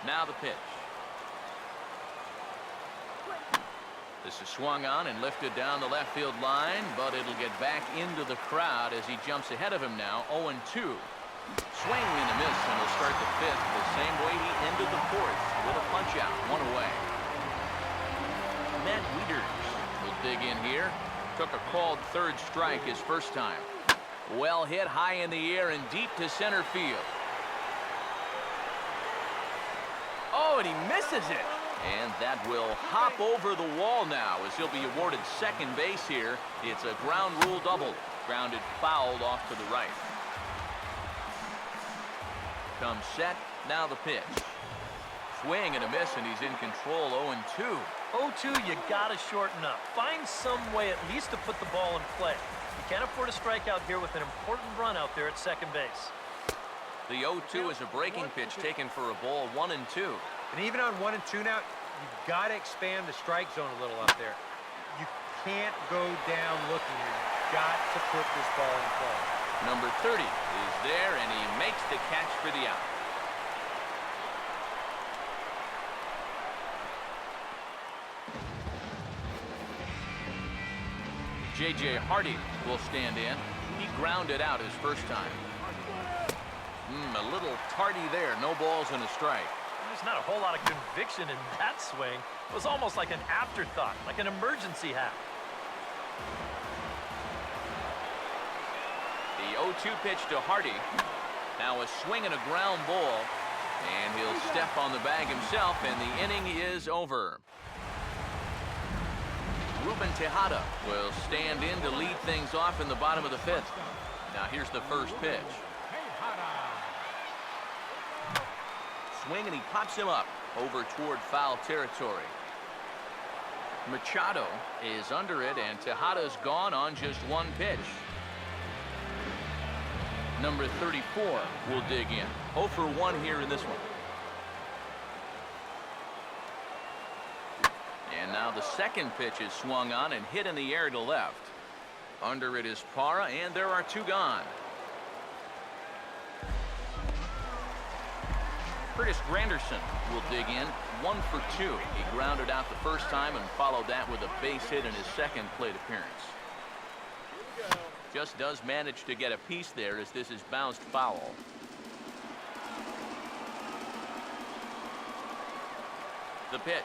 Now the pitch. This is swung on and lifted down the left field line, but it'll get back into the crowd as he jumps ahead of him now. 0-2. Swing and a miss, and he'll start the fifth the same way he ended the fourth with a punch out, one away. Matt Wieters will dig in here. Took a called third strike his first time. Well hit high in the air and deep to center field. Oh, and he misses it. And that will hop over the wall now as he'll be awarded second base here. It's a ground rule double. Grounded fouled off to the right. Comes set. Now the pitch. Swing and a miss, and he's in control. 0-2. 0-2, you got to shorten up. Find some way at least to put the ball in play. You can't afford a strikeout here with an important run out there at second base. The 0-2 is a breaking pitch taken for a ball. 1-2. And even on 1-2 now, you've got to expand the strike zone a little up there. You can't go down looking here. You've got to put this ball in play. Number 30 is there, and he makes the catch for the out. J.J. Hardy will stand in. He grounded out his first time. A little tardy there. No balls and a strike. There's not a whole lot of conviction in that swing. It was almost like an afterthought, like an emergency hack. The 0-2 pitch to Hardy. Now a swing and a ground ball. And he'll step on the bag himself, and the inning is over. Ruben Tejada will stand in to lead things off in the bottom of the fifth. Now here's the first pitch. Swing, and he pops him up over toward foul territory. Machado is under it, and Tejada's gone on just one pitch. Number 34 will dig in. 0 for 1 here in this one. And now the second pitch is swung on and hit in the air to left. Under it is Parra, and there are two gone. Curtis Granderson will dig in. 1 for 2. He grounded out the first time and followed that with a base hit in his second plate appearance. Just does manage to get a piece there as this is bounced foul. The pitch.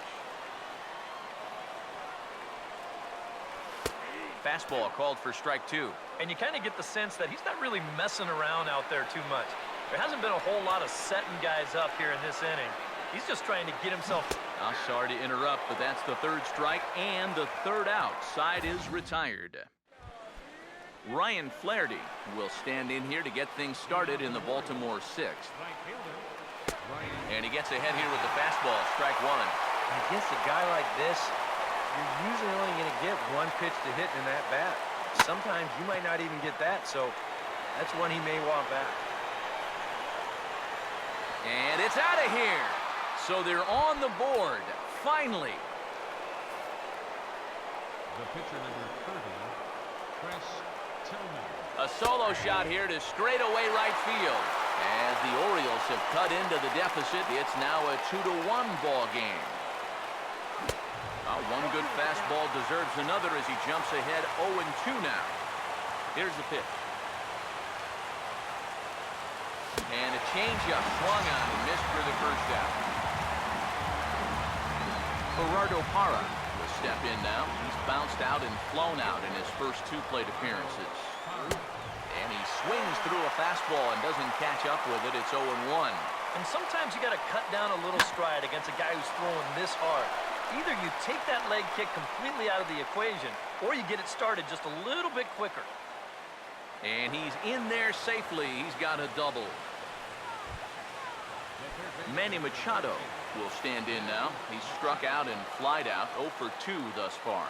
Fastball called for strike 2. And you kind of get the sense that he's not really messing around out there too much. There hasn't been a whole lot of setting guys up here in this inning. He's just trying to get himself. I'm sorry to interrupt, but that's the third strike and the third out. Side is retired. Ryan Flaherty will stand in here to get things started in the Baltimore 6th. And he gets ahead here with the fastball, strike 1. Against a guy like this, you're usually only going to get one pitch to hit in that bat. Sometimes you might not even get that, so that's one he may want back. And it's out of here. So they're on the board, finally. The pitcher number 30, Chris Tillman. A solo shot here to straightaway right field. As the Orioles have cut into the deficit, it's now a 2-1 ball game. One good fastball deserves another as he jumps ahead 0-2 now. Here's the pitch. And a changeup swung on and missed for the first out. Gerardo Parra will step in now. He's bounced out and flown out in his first 2 plate appearances. And he swings through a fastball and doesn't catch up with it. It's 0-1. And sometimes you got to cut down a little stride against a guy who's throwing this hard. Either you take that leg kick completely out of the equation, or you get it started just a little bit quicker. And he's in there safely. He's got a double. Manny Machado will stand in now. He's struck out and flied out. 0 for 2 thus far.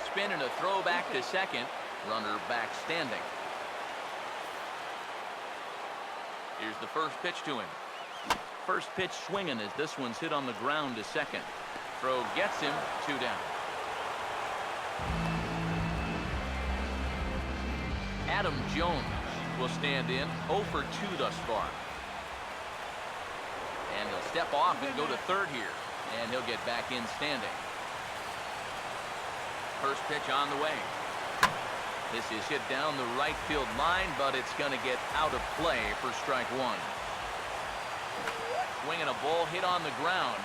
Spin and a throw back to second. Runner back standing. Here's the first pitch to him. First pitch swinging as this one's hit on the ground to second. Throw gets him, 2 down. Adam Jones will stand in, 0 for 2 thus far. And he'll step off and go to third here. And he'll get back in standing. First pitch on the way. This is hit down the right field line, but it's going to get out of play for strike 1. Swinging a ball hit on the ground.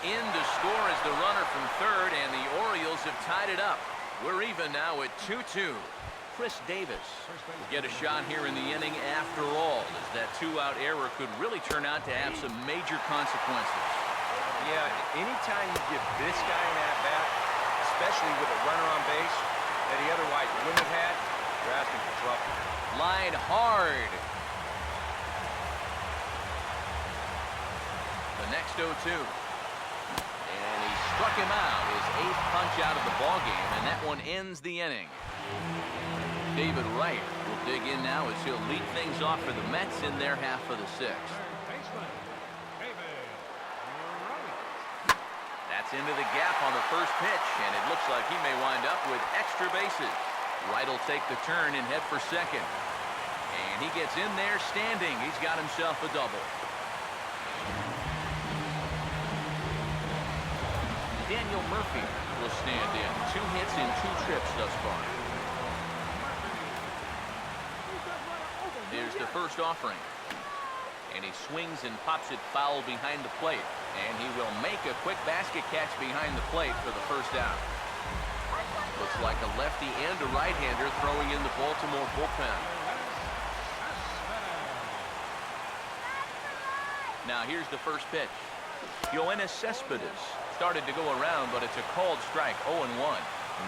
In to score is the runner from third, and the Orioles have tied it up. We're even now at 2-2. Chris Davis will get a shot here in the inning after all, as that 2-out error could really turn out to have some major consequences. Yeah, anytime you give this guy an at-bat, especially with a runner on base that he otherwise wouldn't have had, you're asking for trouble. Line hard. The next 0-2. And he struck him out, his 8th punch out of the ballgame, and that one ends the inning. David Wright will dig in now as he'll lead things off for the Mets in their half of the 6th. That's into the gap on the first pitch, and it looks like he may wind up with extra bases. Wright will take the turn and head for second. And he gets in there standing. He's got himself a double. Daniel Murphy will stand in. 2 hits in 2 trips thus far. Here's the first offering. And he swings and pops it foul behind the plate. And he will make a quick basket catch behind the plate for the first out. Looks like a lefty and a right-hander throwing in the Baltimore bullpen. Now here's the first pitch. Yoenis Cespedes started to go around, but it's a called strike, 0-1.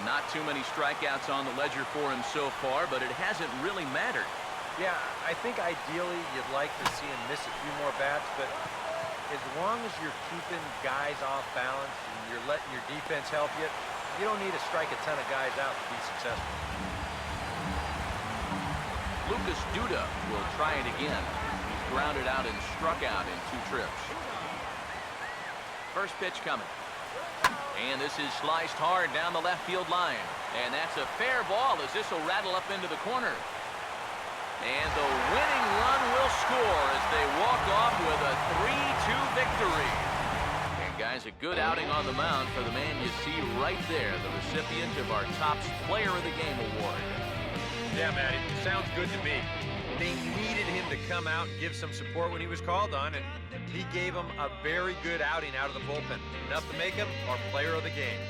Not too many strikeouts on the ledger for him so far, but it hasn't really mattered. Yeah, I think ideally you'd like to see him miss a few more bats, but as long as you're keeping guys off balance and you're letting your defense help you, you don't need to strike a ton of guys out to be successful. Lucas Duda will try it again. He's grounded out and struck out in 2 trips. First pitch coming. And this is sliced hard down the left field line. And that's a fair ball as this will rattle up into the corner. And the winning run will score as they walk off with a 3-2 victory. And guys, a good outing on the mound for the man you see right there, the recipient of our Topps Player of the Game award. Yeah, Matty, sounds good to me. They needed him to come out and give some support when he was called on, and he gave them a very good outing out of the bullpen. Enough to make him our Player of the Game.